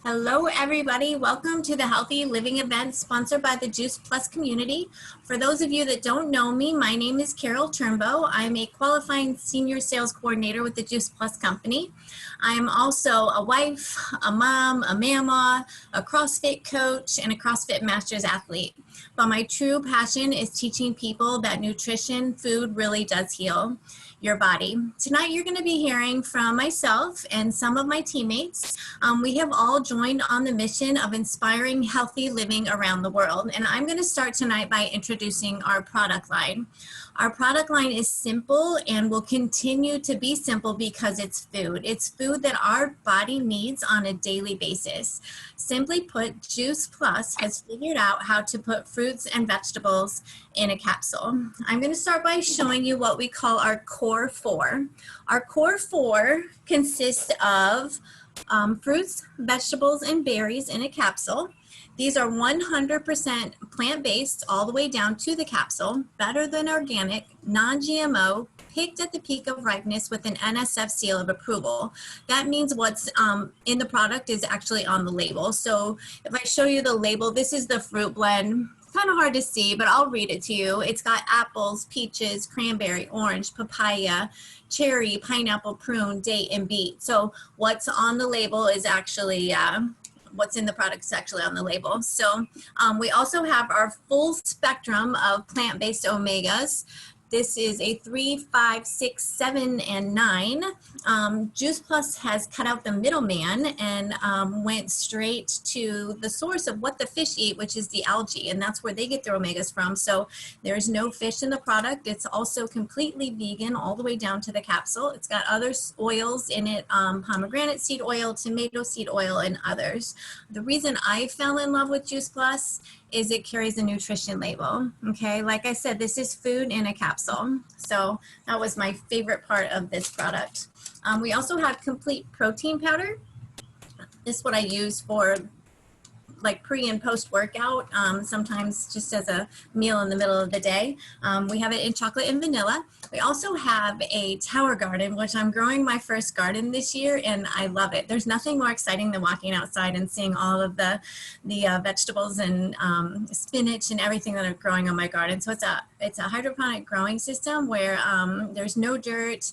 Hello, everybody. Welcome to the Healthy Living event sponsored by the Juice Plus community. For those of you that don't know me, my name is Carole Turnbo. I'm a qualifying senior sales coordinator with the Juice Plus company. I'm also a wife, a mom, a mama, a CrossFit coach, and a CrossFit Masters athlete. But my true passion is teaching people that nutrition, food really does heal your body. Tonight, you're going to be hearing from myself and some of my teammates. We have all joined on the mission of inspiring healthy living around the world. And I'm going to start tonight by introducing our product line. Our product line is simple and will continue to be simple because it's food. It's food that our body needs on a daily basis. Simply put, Juice Plus has figured out how to put fruits and vegetables in a capsule. I'm going to start by showing you what we call our core four. Our core four consists of fruits, vegetables, and berries in a capsule. These are 100% plant-based all the way down to the capsule, better than organic, non-GMO, picked at the peak of ripeness with an NSF seal of approval. That means what's in the product is actually on the label. So if I show you the label, this is the fruit blend. It's kind of hard to see, but I'll read it to you. It's got apples, peaches, cranberry, orange, papaya, cherry, pineapple, prune, date, and beet. So what's on the label is actually what's in the product is actually on the label. So we also have our full spectrum of plant-based omegas. This is a 3, 5, 6, 7, and 9. Juice Plus has cut out the middleman and went straight to the source of what the fish eat, which is the algae, and that's where they get their omegas from. So there's no fish in the product. It's also completely vegan all the way down to the capsule. It's got other oils in it, pomegranate seed oil, tomato seed oil, and others. The reason I fell in love with Juice Plus is it carries a nutrition label. Okay, like I said, this is food in a capsule. So that was my favorite part of this product. We also have complete protein powder. This is what I use for like pre and post workout, sometimes just as a meal in the middle of the day. We have it in chocolate and vanilla. We also have a tower garden, which I'm growing my first garden this year, and I love it. There's nothing more exciting than walking outside and seeing all of the vegetables and spinach and everything that are growing on my garden. So it's a hydroponic growing system where there's no dirt.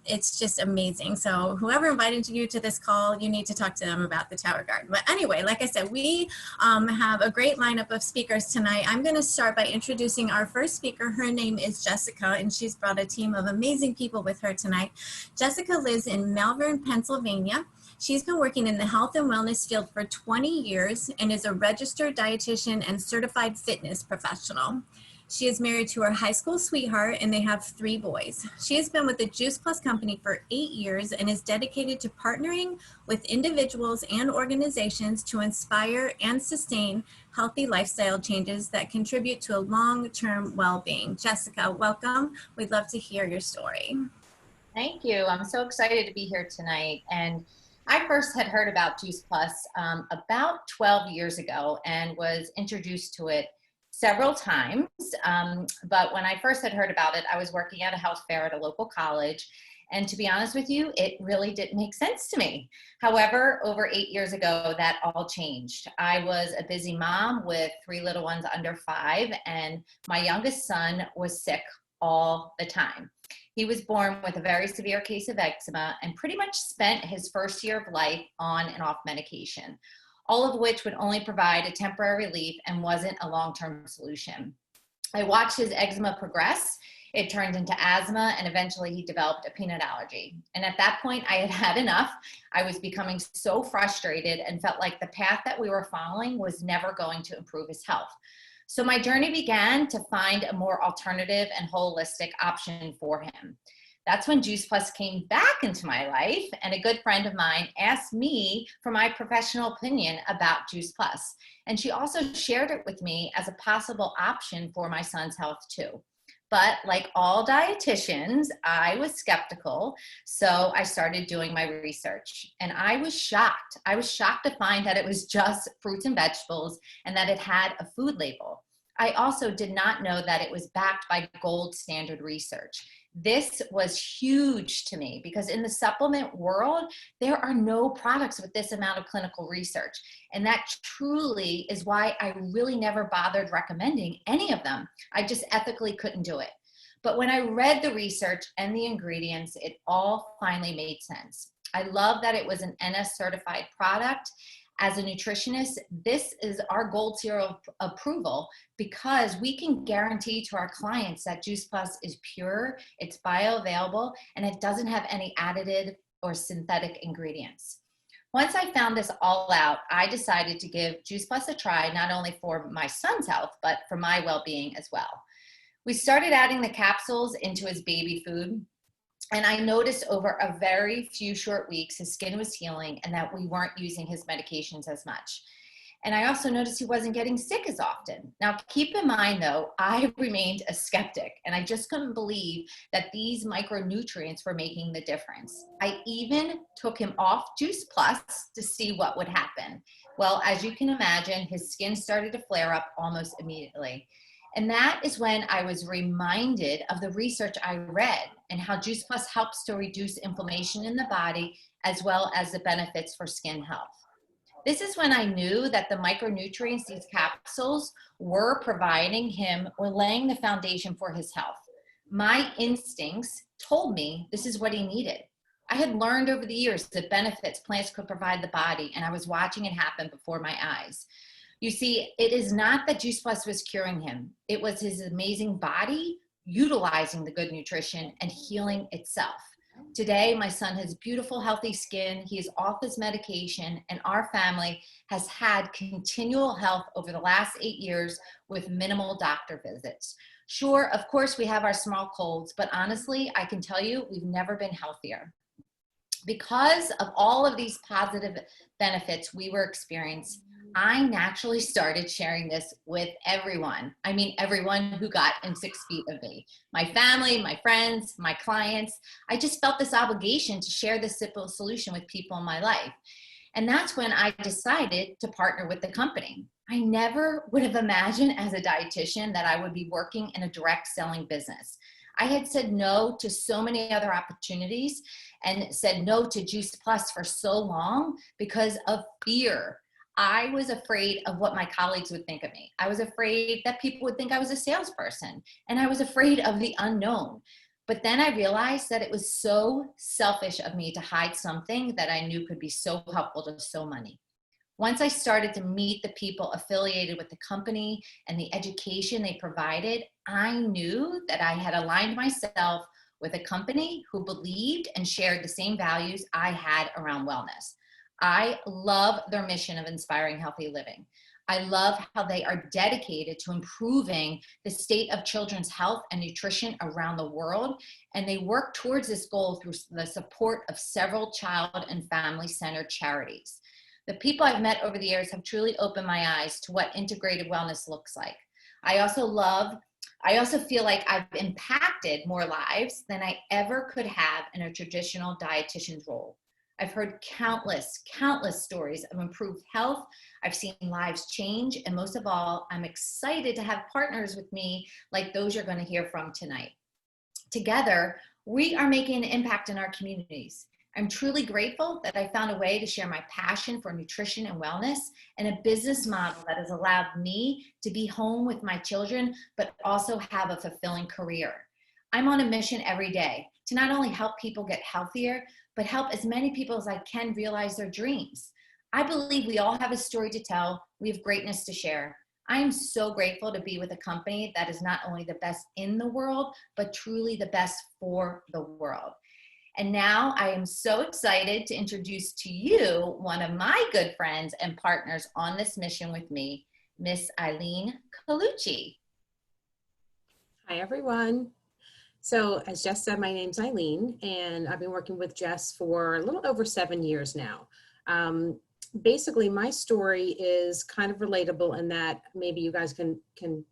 It's just amazing. So whoever invited you to this call, you need to talk to them about the tower garden. But anyway, like I said, we have a great lineup of speakers tonight. I'm going to start by introducing our first speaker. Her name is Jessica, and she's brought a team of amazing people with her tonight. Jessica lives in Malvern, Pennsylvania. She's been working in the health and wellness field for 20 years and is a registered dietitian and certified fitness professional. She is married to her high school sweetheart, and they have 3 boys. She has been with the Juice Plus company for 8 years and is dedicated to partnering with individuals and organizations to inspire and sustain healthy lifestyle changes that contribute to a long-term well-being. Jessica, welcome. We'd love to hear your story. Thank you. I'm so excited to be here tonight. And I first had heard about Juice Plus about 12 years ago and was introduced to it several times. But when I first had heard about it, I was working at a health fair at a local college. And to be honest with you, it really didn't make sense to me. However, over 8 years ago, that all changed. I was a busy mom with 3 little ones under 5, and my youngest son was sick all the time. He was born with a very severe case of eczema and pretty much spent his first year of life on and off medication, all of which would only provide a temporary relief and wasn't a long-term solution. I watched his eczema progress. It turned into asthma, and eventually he developed a peanut allergy. And at that point, I had had enough. I was becoming so frustrated and felt like the path that we were following was never going to improve his health. So my journey began to find a more alternative and holistic option for him. That's when Juice Plus came back into my life, and a good friend of mine asked me for my professional opinion about Juice Plus. And she also shared it with me as a possible option for my son's health too. But like all dietitians, I was skeptical, so I started doing my research. And I was shocked. I was shocked to find that it was just fruits and vegetables and that it had a food label. I also did not know that it was backed by gold standard research. This was huge to me because in the supplement world, there are no products with this amount of clinical research. And that truly is why I really never bothered recommending any of them. I just ethically couldn't do it. But when I read the research and the ingredients, it all finally made sense. I love that it was an NS certified product. As a nutritionist, this is our gold seal approval because we can guarantee to our clients that Juice Plus is pure, it's bioavailable, and it doesn't have any additive or synthetic ingredients. Once I found this all out, I decided to give Juice Plus a try, not only for my son's health, but for my well-being as well. We started adding the capsules into his baby food. And I noticed over a very few short weeks, his skin was healing and that we weren't using his medications as much. And I also noticed he wasn't getting sick as often. Now, keep in mind though, I remained a skeptic and I just couldn't believe that these micronutrients were making the difference. I even took him off Juice Plus to see what would happen. Well, as you can imagine, his skin started to flare up almost immediately. And that is when I was reminded of the research I read and how Juice Plus helps to reduce inflammation in the body as well as the benefits for skin health. This is when I knew that the micronutrients these capsules were providing him were laying the foundation for his health. My instincts told me this is what he needed. I had learned over the years the benefits plants could provide the body, and I was watching it happen before my eyes. You see, it is not that Juice Plus was curing him. It was his amazing body utilizing the good nutrition and healing itself. Today, my son has beautiful, healthy skin. He is off his medication, and our family has had continual health over the last 8 years with minimal doctor visits. Sure, of course, we have our small colds, but honestly, I can tell you we've never been healthier. Because of all of these positive benefits we were experiencing, I naturally started sharing this with everyone. I mean, everyone who got in 6 feet of me, my family, my friends, my clients. I just felt this obligation to share this simple solution with people in my life. And that's when I decided to partner with the company. I never would have imagined as a dietitian that I would be working in a direct selling business. I had said no to so many other opportunities and said no to Juice Plus for so long because of fear. I was afraid of what my colleagues would think of me. I was afraid that people would think I was a salesperson, and I was afraid of the unknown. But then I realized that it was so selfish of me to hide something that I knew could be so helpful to so many. Once I started to meet the people affiliated with the company and the education they provided, I knew that I had aligned myself with a company who believed and shared the same values I had around wellness. I love their mission of inspiring healthy living. I love how they are dedicated to improving the state of children's health and nutrition around the world, and they work towards this goal through the support of several child and family-centered charities. The people I've met over the years have truly opened my eyes to what integrated wellness looks like. I also feel like I've impacted more lives than I ever could have in a traditional dietitian's role. I've heard countless stories of improved health. I've seen lives change. And most of all, I'm excited to have partners with me like those you're going to hear from tonight. Together, we are making an impact in our communities. I'm truly grateful that I found a way to share my passion for nutrition and wellness and a business model that has allowed me to be home with my children, but also have a fulfilling career. I'm on a mission every day to not only help people get healthier, but help as many people as I can realize their dreams. I believe we all have a story to tell. We have greatness to share. I am so grateful to be with a company that is not only the best in the world, but truly the best for the world. And now I am so excited to introduce to you one of my good friends and partners on this mission with me, Miss Eileen Colucci. Hi, everyone. So as Jess said, my name's Eileen, and I've been working with Jess for a little over 7 years now. Basically, my story is kind of relatable in that maybe you guys can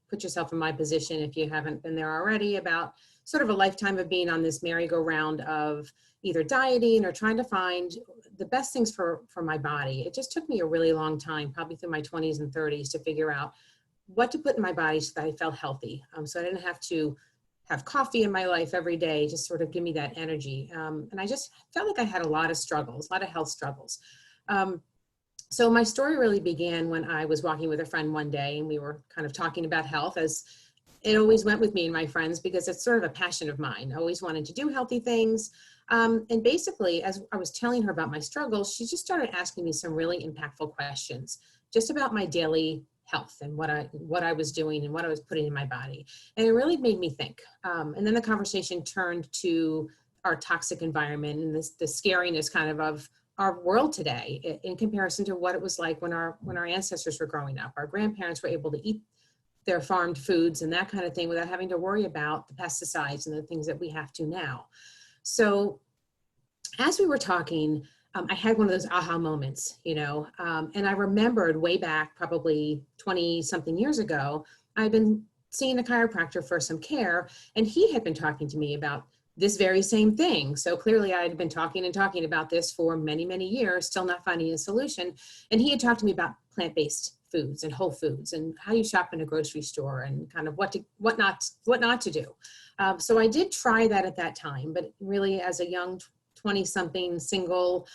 put yourself in my position if you haven't been there already, about sort of a lifetime of being on this merry-go-round of either dieting or trying to find the best things for my body. It just took me a really long time, probably through my 20s and 30s, to figure out what to put in my body so that I felt healthy. So I didn't have to have coffee in my life every day, just sort of give me that energy. And I just felt like I had a lot of struggles, a lot of health struggles. So my story really began when I was walking with a friend one day, and we were kind of talking about health, as it always went with me and my friends, because it's sort of a passion of mine. I always wanted to do healthy things. And basically, as I was telling her about my struggles, she just started asking me some really impactful questions just about my daily health and what I was doing and what I was putting in my body. And it really made me think. And then the conversation turned to our toxic environment and the scariness kind of our world today in comparison to what it was like when our ancestors were growing up. Our grandparents were able to eat their farmed foods and that kind of thing without having to worry about the pesticides and the things that we have to now. So as we were talking, I had one of those aha moments, and I remembered way back, probably 20 something years ago, I'd been seeing a chiropractor for some care, and he had been talking to me about this very same thing. So clearly I had been talking about this for many, many years, still not finding a solution. And he had talked to me about plant-based foods and whole foods and how you shop in a grocery store and kind of what not to do. So I did try that at that time, but really as a young 20-something single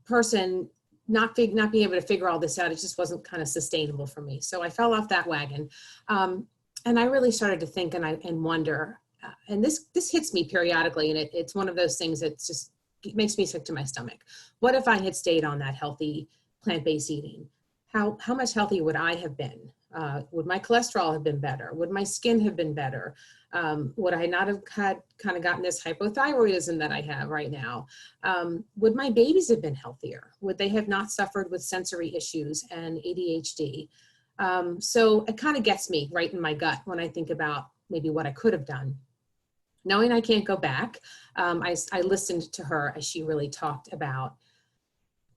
person, not being able to figure all this out, it just wasn't kind of sustainable for me. So I fell off that wagon. And I really started to think and wonder, and this hits me periodically, and it's one of those things that just it makes me sick to my stomach. What if I had stayed on that healthy plant-based eating? How much healthier would I have been? Would my cholesterol have been better? Would my skin have been better? Would I not have gotten this hypothyroidism that I have right now? Would my babies have been healthier? Would they have not suffered with sensory issues and ADHD? So it kind of gets me right in my gut when I think about maybe what I could have done. Knowing I can't go back, I listened to her as she really talked about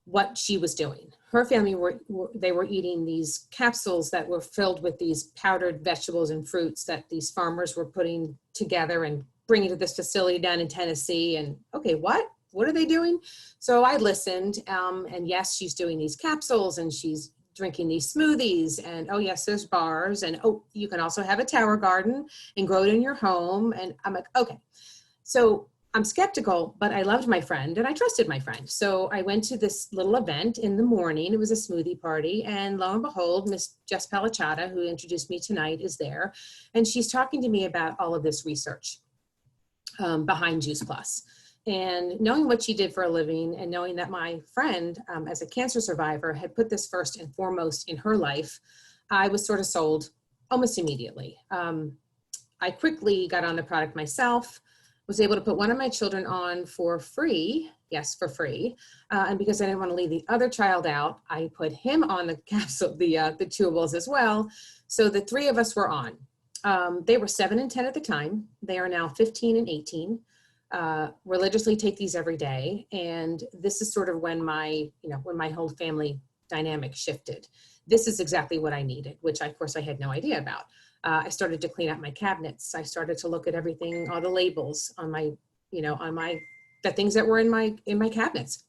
what she was doing. Her family were eating these capsules that were filled with these powdered vegetables and fruits that these farmers were putting together and bringing to this facility down in Tennessee. And okay, what are they doing? So I listened, and yes, she's doing these capsules and she's drinking these smoothies, and oh yes, there's bars, and oh, you can also have a tower garden and grow it in your home. And I'm like, okay. So I'm skeptical, but I loved my friend and I trusted my friend. So I went to this little event in the morning. It was a smoothie party, and lo and behold, Miss Jess Pelicciotta, who introduced me tonight, is there. And she's talking to me about all of this research behind Juice Plus. And knowing what she did for a living, and knowing that my friend, as a cancer survivor, had put this first and foremost in her life, I was sort of sold almost immediately. I quickly got on the product myself, was able to put one of my children on for free. Yes, for free. And because I didn't want to leave the other child out, I put him on the capsule, the chewables as well. So the three of us were on. They were 7 and 10 at the time. They are now 15 and 18. Religiously take these every day. And this is sort of when my whole family dynamic shifted. This is exactly what I needed, which of course I had no idea about. I started to clean out my cabinets. I started to look at everything, all the labels on the things that were in my cabinets,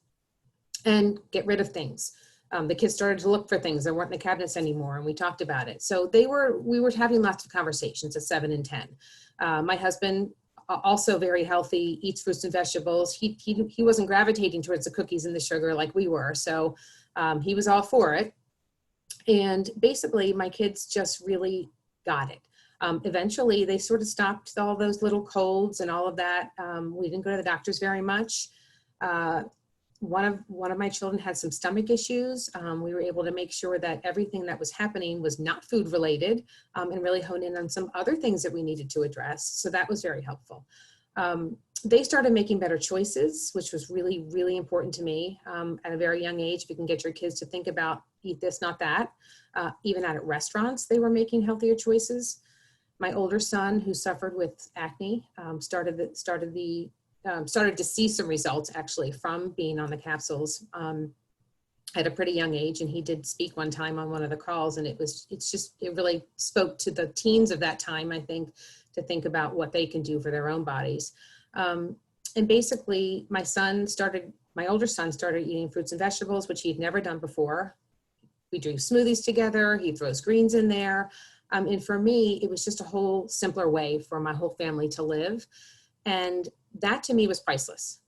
and get rid of things. The kids started to look for things that weren't in the cabinets anymore, and we talked about it. So we were having lots of conversations at 7 and 10. My husband, also very healthy, eats fruits and vegetables. He wasn't gravitating towards the cookies and the sugar like we were. So he was all for it. And basically my kids just really got it. Eventually they sort of stopped all those little colds and all of that. We didn't go to the doctors very much. One of my children had some stomach issues. We were able to make sure that everything that was happening was not food related, and really hone in on some other things that we needed to address. So that was very helpful. They started making better choices, which was really, really important to me. At a very young age, if you can get your kids to think about eat this, not that. Even out at restaurants, they were making healthier choices. My older son, who suffered with acne, started to see some results actually from being on the capsules at a pretty young age. And he did speak one time on one of the calls, and it really spoke to the teens of that time, I think, to think about what they can do for their own bodies. And basically my older son started eating fruits and vegetables, which he'd never done before. We drink smoothies together. He throws greens in there. And for me, it was just a whole simpler way for my whole family to live. And that to me was priceless.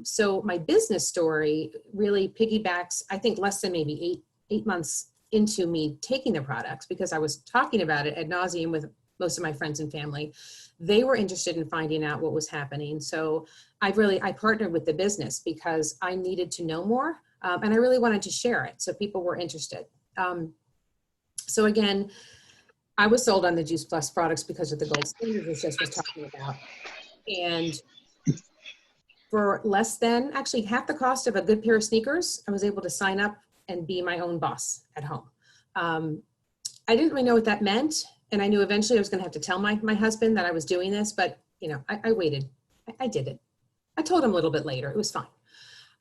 So my business story really piggybacks, I think, less than maybe eight months into me taking the products, because I was talking about it ad nauseum with most of my friends and family. They were interested in finding out what was happening. So I partnered with the business because I needed to know more, and I really wanted to share it. So people were interested. So again, I was sold on the Juice Plus products because of the gold standard, as Jess was talking about. And for less than, actually half the cost of a good pair of sneakers, I was able to sign up and be my own boss at home. I didn't really know what that meant. And I knew eventually I was going to have to tell my husband that I was doing this, but I waited. I did it. I told him a little bit later. It was fine.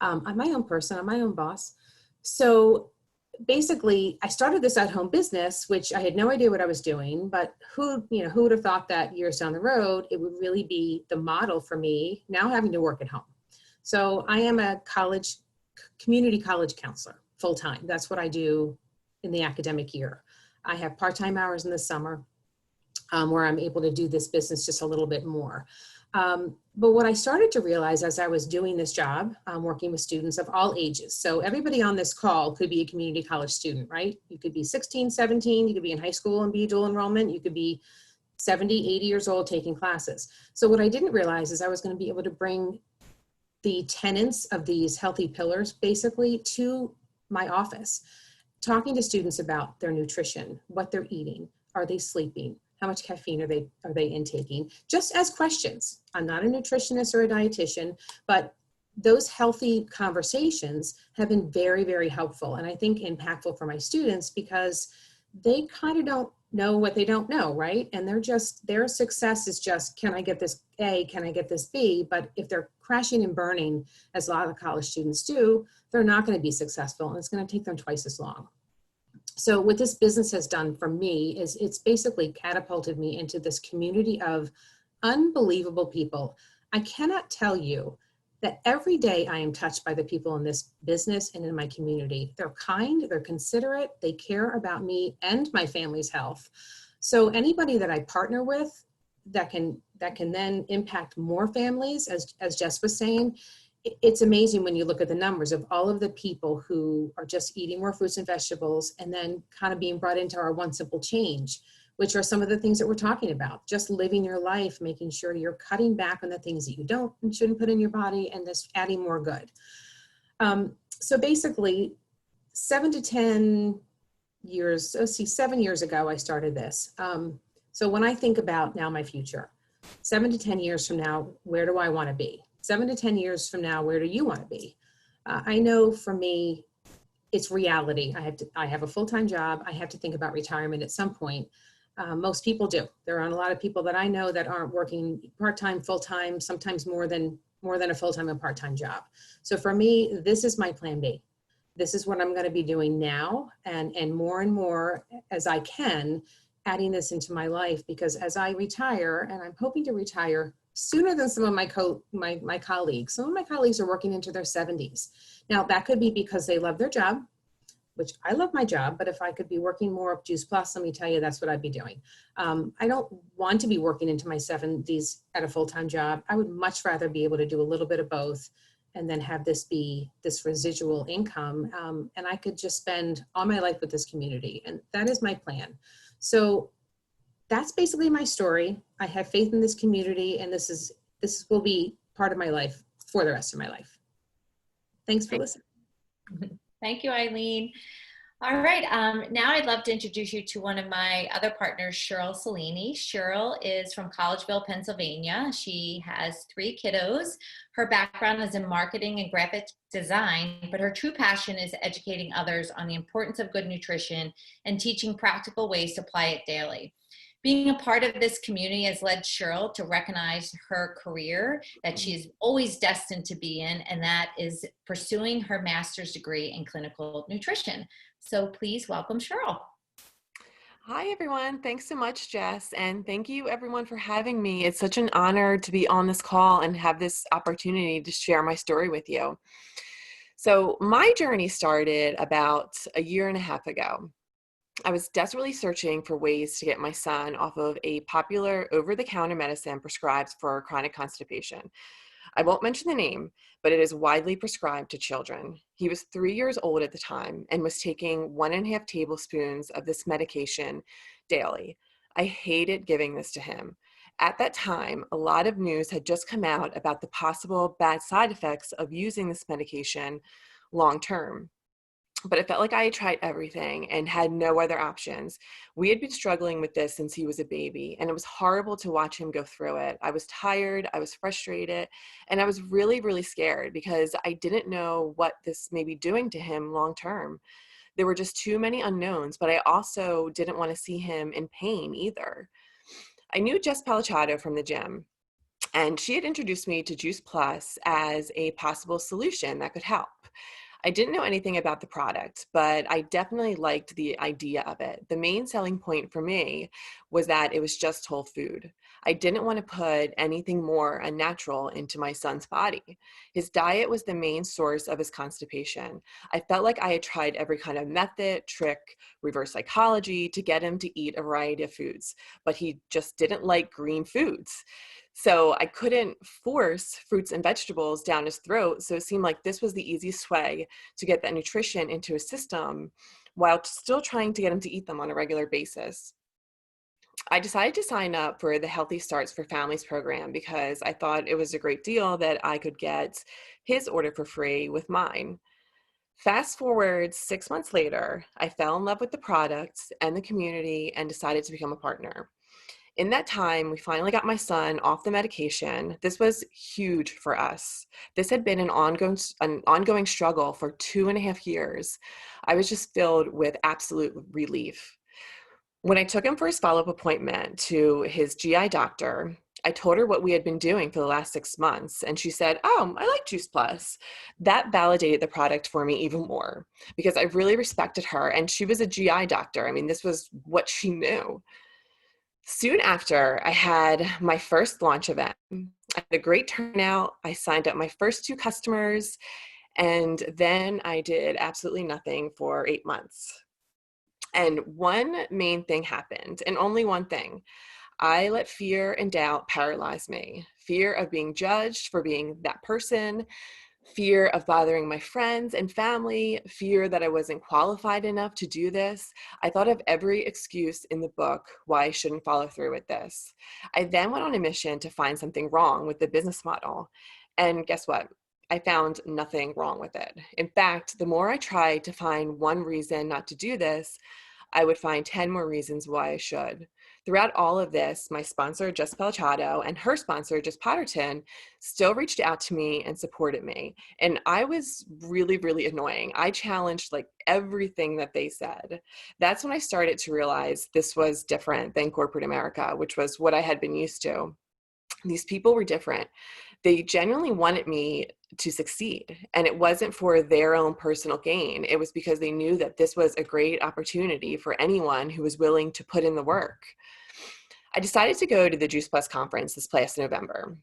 I'm my own person. I'm my own boss. So basically, I started this at-home business, which I had no idea what I was doing, but who would have thought that years down the road, it would really be the model for me now having to work at home. So I am a community college counselor full-time. That's what I do in the academic year. I have part-time hours in the summer where I'm able to do this business just a little bit more. But what I started to realize as I was doing this job, working with students of all ages. So everybody on this call could be a community college student, right? You could be 16, 17, you could be in high school and be dual enrollment. You could be 70, 80 years old taking classes. So what I didn't realize is I was going to be able to bring the tenets of these healthy pillars basically to my office, talking to students about their nutrition, what they're eating, are they sleeping, how much caffeine are they intaking, just as questions. I'm not a nutritionist or a dietitian, but those healthy conversations have been very, very helpful, and I think impactful for my students, because they kind of don't know what they don't know, right? And their success is just, can I get this A, can I get this B? But if they're crashing and burning, as a lot of college students do, they're not going to be successful, and it's going to take them twice as long. So what this business has done for me is it's basically catapulted me into this community of unbelievable people. I cannot tell you that every day I am touched by the people in this business and in my community. They're kind, they're considerate, they care about me and my family's health. So anybody that I partner with that can then impact more families, as Jess was saying, it's amazing when you look at the numbers of all of the people who are just eating more fruits and vegetables and then kind of being brought into our one simple change, which are some of the things that we're talking about. Just living your life, making sure you're cutting back on the things that you don't and shouldn't put in your body, and just adding more good. So basically 7 to 10 years, 7 years ago, I started this. So when I think about now my future, 7 to 10 years from now, where do I want to be? 7 to 10 years from now, where do you want to be? I know for me, it's reality. I have a full-time job. I have to think about retirement at some point. Most people do. There are a lot of people that I know that aren't working part-time, full-time, sometimes more than a full-time and part-time job. So for me, this is my plan B. This is what I'm going to be doing now, and more as I can, adding this into my life, because as I retire, and I'm hoping to retire sooner than some of my colleagues. Some of my colleagues are working into their 70s. Now, that could be because they love their job, which I love my job, but if I could be working more of Juice Plus, let me tell you, that's what I'd be doing. I don't want to be working into my 70s at a full-time job. I would much rather be able to do a little bit of both and then have this be this residual income. And I could just spend all my life with this community. And that is my plan. So that's basically my story. I have faith in this community, and this will be part of my life for the rest of my life. Thanks for listening. Thank you, Eileen. All right, now I'd love to introduce you to one of my other partners, Cheryl Selleny. Cheryl is from Collegeville, Pennsylvania. She has 3 kiddos. Her background is in marketing and graphic design, but her true passion is educating others on the importance of good nutrition and teaching practical ways to apply it daily. Being a part of this community has led Cheryl to recognize her career that she is always destined to be in, and that is pursuing her master's degree in clinical nutrition. So please welcome Cheryl. Hi, everyone. Thanks so much, Jess. And thank you, everyone, for having me. It's such an honor to be on this call and have this opportunity to share my story with you. So my journey started about a year and a half ago. I was desperately searching for ways to get my son off of a popular over-the-counter medicine prescribed for chronic constipation. I won't mention the name, but it is widely prescribed to children. He was 3 years old at the time and was taking 1.5 tablespoons of this medication daily. I hated giving this to him. At that time, a lot of news had just come out about the possible bad side effects of using this medication long term. But it felt like I had tried everything and had no other options. We had been struggling with this since he was a baby, and it was horrible to watch him go through it. I was tired, I was frustrated, and I was really, really scared because I didn't know what this may be doing to him long term. There were just too many unknowns, but I also didn't want to see him in pain either. I knew Jess Pelicciotta from the gym, and she had introduced me to Juice Plus as a possible solution that could help. I didn't know anything about the product, but I definitely liked the idea of it. The main selling point for me was that it was just whole food. I didn't want to put anything more unnatural into my son's body. His diet was the main source of his constipation. I felt like I had tried every kind of method, trick, reverse psychology to get him to eat a variety of foods, but he just didn't like green foods. So I couldn't force fruits and vegetables down his throat. So it seemed like this was the easiest way to get that nutrition into his system while still trying to get him to eat them on a regular basis. I decided to sign up for the Healthy Starts for Families program because I thought it was a great deal that I could get his order for free with mine. Fast forward 6 months later, I fell in love with the products and the community and decided to become a partner. In that time, we finally got my son off the medication. This was huge for us. This had been an ongoing struggle for 2.5 years. I was just filled with absolute relief. When I took him for his follow-up appointment to his GI doctor, I told her what we had been doing for the last 6 months, and she said, "Oh, I like Juice Plus." That validated the product for me even more because I really respected her, and she was a GI doctor. I mean, this was what she knew. Soon after, I had my first launch event. I had a great turnout. I signed up my first 2 customers, and then I did absolutely nothing for 8 months. And one main thing happened, and only one thing. I let fear and doubt paralyze me. Fear of being judged for being that person, fear of bothering my friends and family, fear that I wasn't qualified enough to do this. I thought of every excuse in the book why I shouldn't follow through with this. I then went on a mission to find something wrong with the business model. And guess what? I found nothing wrong with it. In fact, the more I tried to find one reason not to do this, I would find 10 more reasons why I should. Throughout all of this, my sponsor, Jess Pelicciotta, and her sponsor, Jess Potterton, still reached out to me and supported me. And I was really, really annoying. I challenged like everything that they said. That's when I started to realize this was different than corporate America, which was what I had been used to. These people were different. They genuinely wanted me to succeed, and it wasn't for their own personal gain. It was because they knew that this was a great opportunity for anyone who was willing to put in the work. I decided to go to the Juice Plus conference this past November.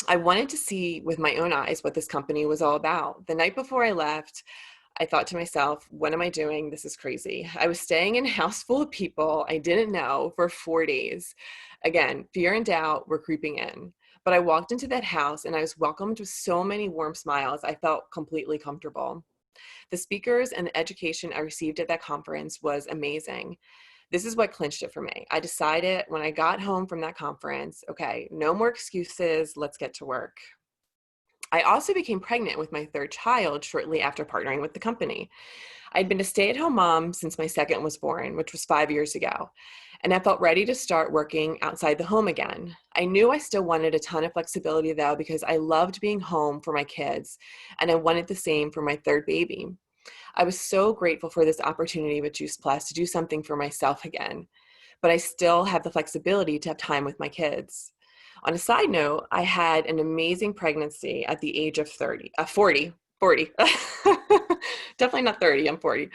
I wanted to see with my own eyes what this company was all about. The night before I left, I thought to myself, what am I doing? This is crazy. I was staying in a house full of people I didn't know for 4 days. Again, fear and doubt were creeping in. But I walked into that house and I was welcomed with so many warm smiles. I felt completely comfortable. The speakers and the education I received at that conference was amazing. This is what clinched it for me. I decided when I got home from that conference, okay, no more excuses. Let's get to work. I also became pregnant with my third child shortly after partnering with the company. I'd been a stay-at-home mom since my second was born, which was 5 years ago, and I felt ready to start working outside the home again. I knew I still wanted a ton of flexibility though, because I loved being home for my kids, and I wanted the same for my third baby. I was so grateful for this opportunity with Juice Plus to do something for myself again, but I still have the flexibility to have time with my kids. On a side note, I had an amazing pregnancy at the age of 40. 40. Definitely not 30, I'm 40.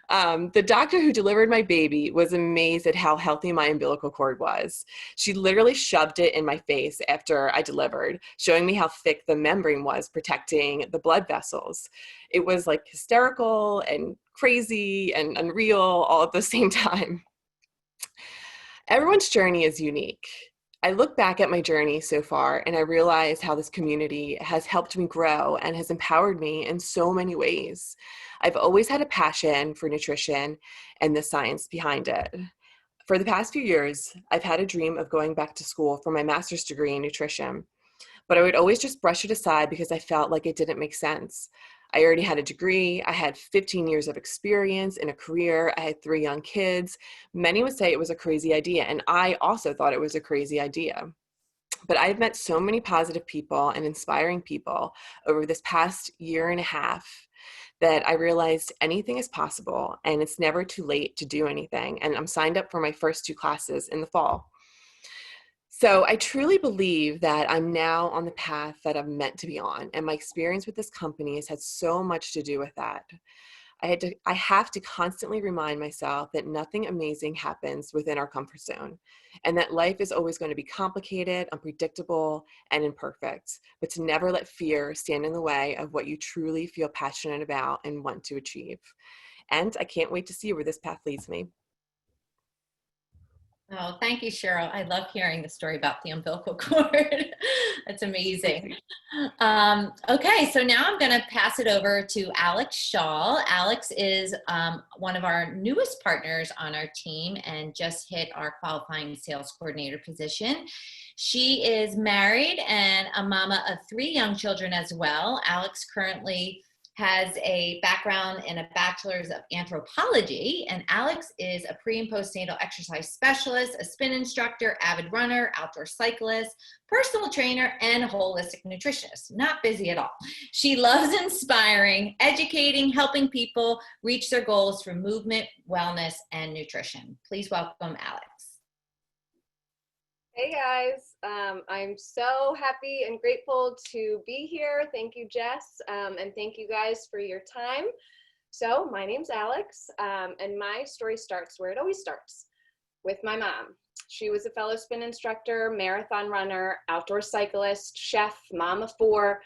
The doctor who delivered my baby was amazed at how healthy my umbilical cord was. She literally shoved it in my face after I delivered, showing me how thick the membrane was protecting the blood vessels. It was like hysterical and crazy and unreal all at the same time. Everyone's journey is unique. I look back at my journey so far and I realize how this community has helped me grow and has empowered me in so many ways. I've always had a passion for nutrition and the science behind it. For the past few years, I've had a dream of going back to school for my master's degree in nutrition, but I would always just brush it aside because I felt like it didn't make sense. I already had a degree. I had 15 years of experience in a career. I had 3 young kids. Many would say it was a crazy idea, and I also thought it was a crazy idea. But I've met so many positive people and inspiring people over this past year and a half that I realized anything is possible and it's never too late to do anything. And I'm signed up for my first 2 classes in the fall. So I truly believe that I'm now on the path that I'm meant to be on, and my experience with this company has had so much to do with that. I have to constantly remind myself that nothing amazing happens within our comfort zone, and that life is always going to be complicated, unpredictable, and imperfect, but to never let fear stand in the way of what you truly feel passionate about and want to achieve. And I can't wait to see where this path leads me. Oh, thank you, Cheryl. I love hearing the story about the umbilical cord. That's amazing. Okay, so now I'm going to pass it over to Alex Shaw. Alex is one of our newest partners on our team and just hit our qualifying sales coordinator position. She is married and a mama of 3 young children as well. Alex currently has a background in a bachelor's of anthropology, and Alex is a pre and postnatal exercise specialist, a spin instructor, avid runner, outdoor cyclist, personal trainer, and holistic nutritionist. Not busy at all. She loves inspiring, educating, helping people reach their goals through movement, wellness, and nutrition. Please welcome Alex. Hey guys, I'm so happy and grateful to be here. Thank you, Jess, and thank you guys for your time. So my name's Alex, and my story starts where it always starts, with my mom. She was a fellow spin instructor, marathon runner, outdoor cyclist, chef, mom of 4,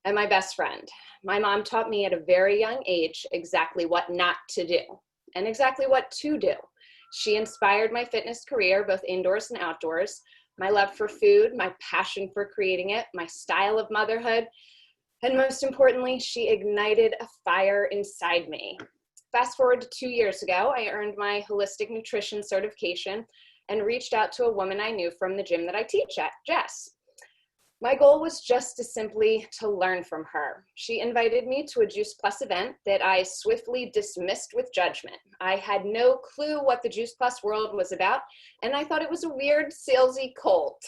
and my best friend. My mom taught me at a very young age exactly what not to do and exactly what to do. She inspired my fitness career, both indoors and outdoors, my love for food, my passion for creating it, my style of motherhood, and most importantly, she ignited a fire inside me. Fast forward to 2 years ago, I earned my holistic nutrition certification and reached out to a woman I knew from the gym that I teach at, Jess. My goal was just to learn from her. She invited me to a Juice Plus event that I swiftly dismissed with judgment. I had no clue what the Juice Plus world was about, and I thought it was a weird, salesy cult.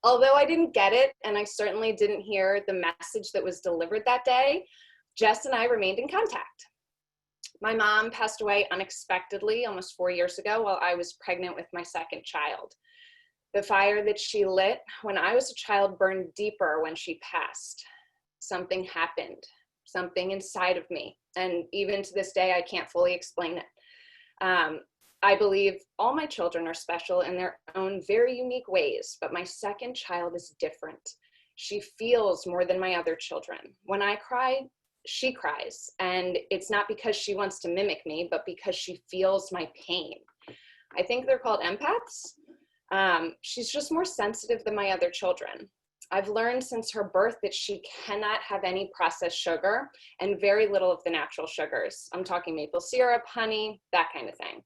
Although I didn't get it, and I certainly didn't hear the message that was delivered that day, Jess and I remained in contact. My mom passed away unexpectedly almost 4 years ago while I was pregnant with my second child. The fire that she lit when I was a child burned deeper when she passed. Something happened, something inside of me. And even to this day, I can't fully explain it. I believe all my children are special in their own very unique ways, but my second child is different. She feels more than my other children. When I cry, she cries. And it's not because she wants to mimic me, but because she feels my pain. I think they're called empaths. She's just more sensitive than my other children. I've learned since her birth that she cannot have any processed sugar and very little of the natural sugars. I'm talking maple syrup, honey, that kind of thing.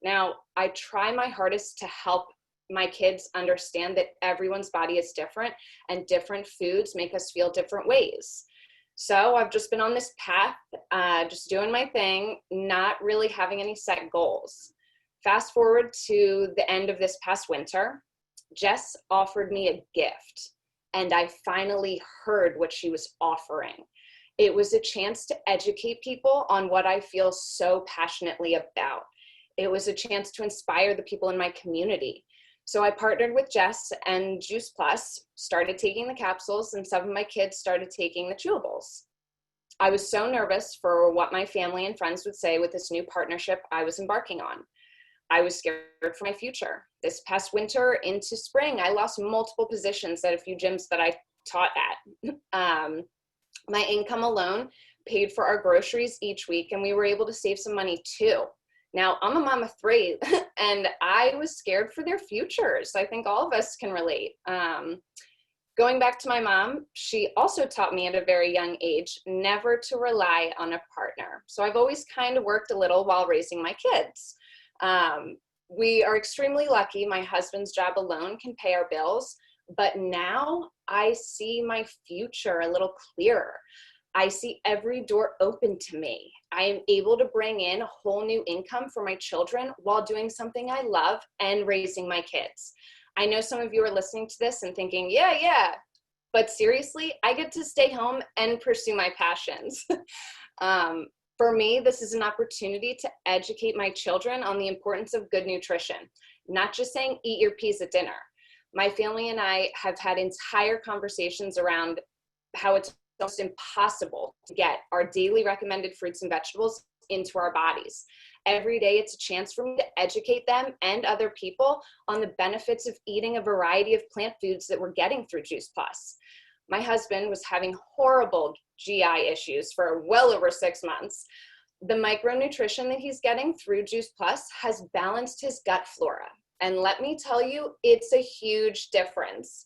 Now, I try my hardest to help my kids understand that everyone's body is different and different foods make us feel different ways. So I've just been on this path, just doing my thing, not really having any set goals. Fast forward to the end of this past winter, Jess offered me a gift, and I finally heard what she was offering. It was a chance to educate people on what I feel so passionately about. It was a chance to inspire the people in my community. So I partnered with Jess and Juice Plus, started taking the capsules, and some of my kids started taking the chewables. I was so nervous for what my family and friends would say with this new partnership I was embarking on. I was scared for my future. This past winter into spring, I lost multiple positions at a few gyms that I taught at. My income alone paid for our groceries each week, and we were able to save some money too. Now, I'm a mom of 3, and I was scared for their futures. I think all of us can relate. Going back to my mom, she also taught me at a very young age never to rely on a partner. So I've always kind of worked a little while raising my kids. We are extremely lucky. My husband's job alone can pay our bills, but now I see my future a little clearer. I see every door open to me. I am able to bring in a whole new income for my children while doing something I love and raising my kids. I know some of you are listening to this and thinking, yeah, but seriously, I get to stay home and pursue my passions. For me, this is an opportunity to educate my children on the importance of good nutrition, not just saying eat your peas at dinner. My family and I have had entire conversations around how it's almost impossible to get our daily recommended fruits and vegetables into our bodies. Every day, it's a chance for me to educate them and other people on the benefits of eating a variety of plant foods that we're getting through Juice Plus. My husband was having horrible GI issues for well over 6 months. The micronutrition that he's getting through Juice Plus has balanced his gut flora. And let me tell you, it's a huge difference.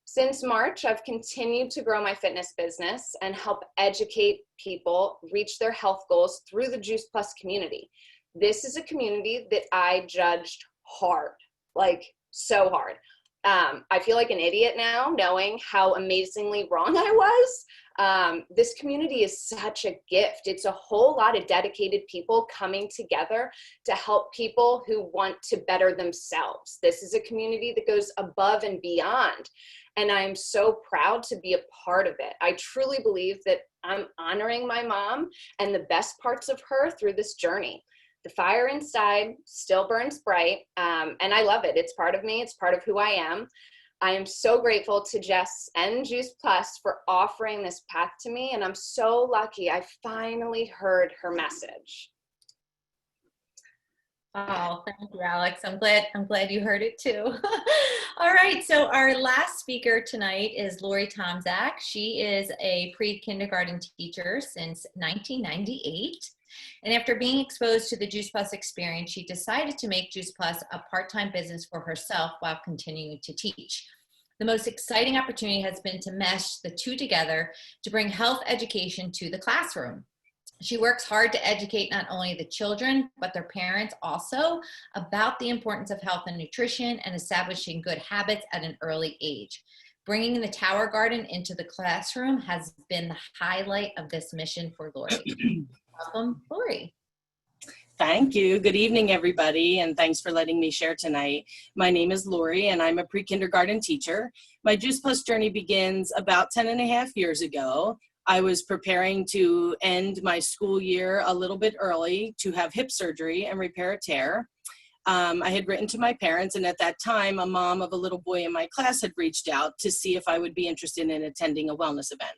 Since March, I've continued to grow my fitness business and help educate people reach their health goals through the Juice Plus community. This is a community that I judged hard, like so hard. I feel like an idiot now, knowing how amazingly wrong I was. This community is such a gift. It's a whole lot of dedicated people coming together to help people who want to better themselves. This is a community that goes above and beyond, and I'm so proud to be a part of it. I truly believe that I'm honoring my mom and the best parts of her through this journey. The fire inside still burns bright, and I love it. It's part of me. It's part of who I am. I am so grateful to Jess and Juice Plus for offering this path to me, and I'm so lucky I finally heard her message. Oh, thank you, Alex. I'm glad you heard it too. All right, so our last speaker tonight is Lori Tomczak. She is a pre-kindergarten teacher since 1998. And after being exposed to the Juice Plus experience, she decided to make Juice Plus a part-time business for herself while continuing to teach. The most exciting opportunity has been to mesh the two together to bring health education to the classroom. She works hard to educate not only the children, but their parents also about the importance of health and nutrition and establishing good habits at an early age. Bringing the Tower Garden into the classroom has been the highlight of this mission for Lori. Welcome, Lori. Thank you. Good evening, everybody, and thanks for letting me share tonight. My name is Lori, and I'm a pre-kindergarten teacher. My Juice Plus journey begins about 10.5 years ago. I was preparing to end my school year a little bit early to have hip surgery and repair a tear. I had written to my parents, and at that time, a mom of a little boy in my class had reached out to see if I would be interested in attending a wellness event.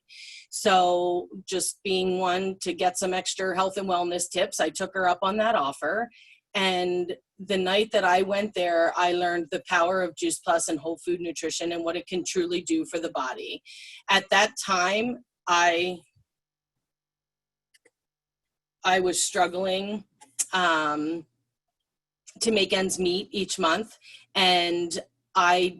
So just being one to get some extra health and wellness tips, I took her up on that offer. And the night that I went there, I learned the power of Juice Plus and whole food nutrition and what it can truly do for the body. At that time, I was struggling to make ends meet each month, and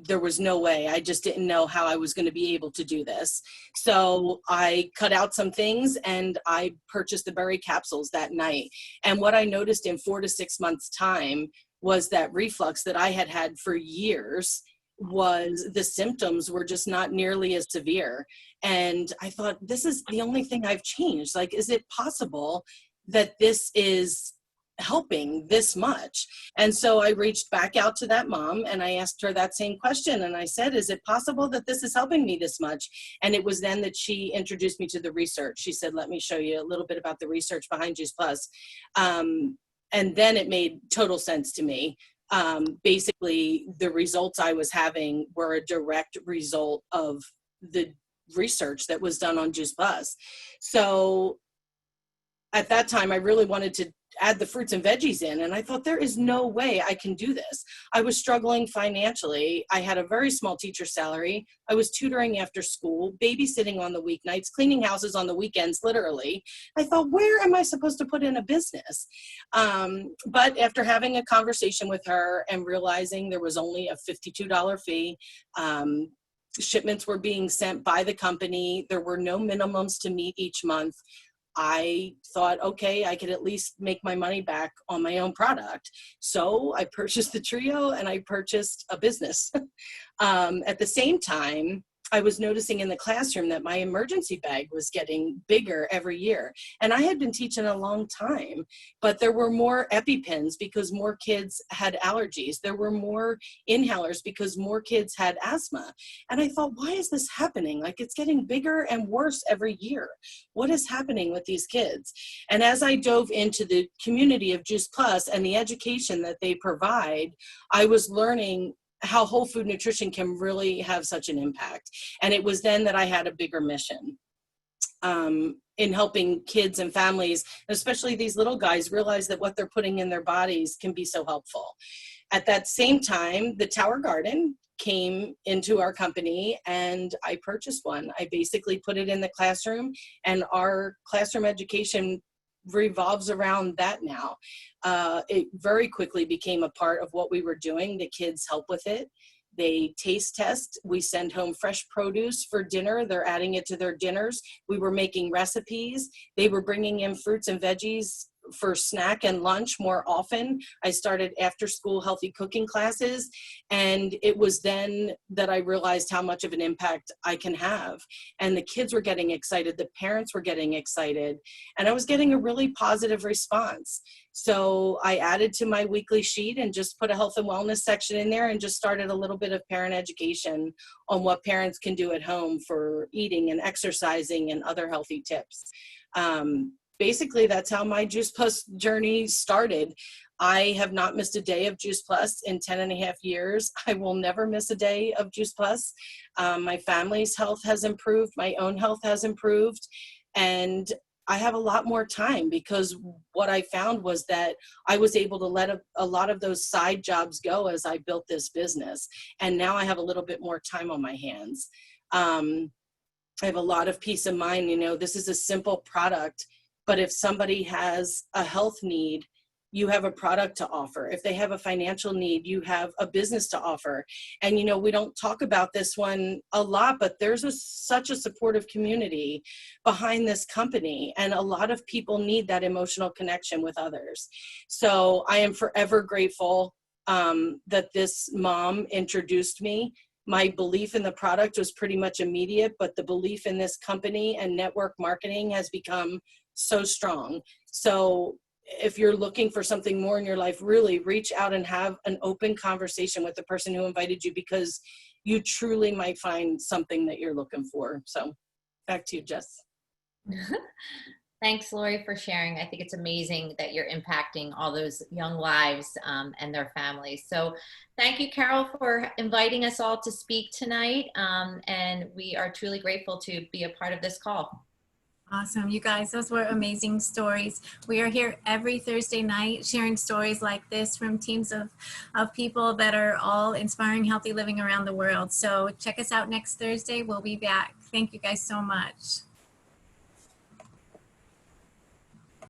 there was no way. I just didn't know how I was going to be able to do this. So I cut out some things and I purchased the berry capsules that night. And what I noticed in 4 to 6 months time was that reflux that I had had for years was the symptoms were just not nearly as severe. And I thought, this is the only thing I've changed. Like, is it possible that this is helping this much? And so I reached back out to that mom and I asked her that same question. And I said, is it possible that this is helping me this much? And it was then that she introduced me to the research. She said, let me show you a little bit about the research behind Juice Plus. And then it made total sense to me. Basically, the results I was having were a direct result of the research that was done on Juice Plus. So at that time, I really wanted to add the fruits and veggies in, and I thought, there is no way I can do this. I was struggling financially. I had a very small teacher salary. I was tutoring after school, babysitting on the weeknights, cleaning houses on the weekends, literally. I thought, where am I supposed to put in a business? But after having a conversation with her and realizing there was only a $52 fee, shipments were being sent by the company, there were no minimums to meet each month, I thought, okay, I could at least make my money back on my own product. So I purchased the trio and I purchased a business. At the same time, I was noticing in the classroom that my emergency bag was getting bigger every year. And I had been teaching a long time, but there were more EpiPens because more kids had allergies. There were more inhalers because more kids had asthma. And I thought, why is this happening? Like, it's getting bigger and worse every year. What is happening with these kids? And as I dove into the community of Juice Plus and the education that they provide, I was learning how whole food nutrition can really have such an impact. And it was then that I had a bigger mission in helping kids and families, especially these little guys, realize that what they're putting in their bodies can be so helpful. At that same time, the Tower Garden came into our company and I purchased one. I basically put it in the classroom, and our classroom education revolves around that now. It very quickly became a part of what we were doing. The kids help with it. They taste test. We send home fresh produce for dinner. They're adding it to their dinners. We were making recipes. They were bringing in fruits and veggies for snack and lunch more often. I started after school healthy cooking classes, and it was then that I realized how much of an impact I can have. And the kids were getting excited, the parents were getting excited, and I was getting a really positive response. So I added to my weekly sheet and just put a health and wellness section in there and just started a little bit of parent education on what parents can do at home for eating and exercising and other healthy tips. Basically, that's how my Juice Plus journey started. I have not missed a day of Juice Plus in 10 and a half years. I will never miss a day of Juice Plus. My family's health has improved. My own health has improved. And I have a lot more time, because what I found was that I was able to let a lot of those side jobs go as I built this business. And now I have a little bit more time on my hands. I have a lot of peace of mind. You know, this is a simple product, but if somebody has a health need, you have a product to offer. If they have a financial need, you have a business to offer. And, you know, we don't talk about this one a lot, but there's such a supportive community behind this company. And a lot of people need that emotional connection with others. So I am forever grateful that this mom introduced me. My belief in the product was pretty much immediate, but the belief in this company and network marketing has become so strong. So if you're looking for something more in your life, really reach out and have an open conversation with the person who invited you, because you truly might find something that you're looking for. So back to you, Jess. Thanks, Lori, for sharing. I think it's amazing that you're impacting all those young lives and their families. So thank you, Carole, for inviting us all to speak tonight. And we are truly grateful to be a part of this call. Awesome. You guys, those were amazing stories. We are here every Thursday night sharing stories like this from teams of people that are all inspiring healthy living around the world. So check us out next Thursday. We'll be back. Thank you guys so much.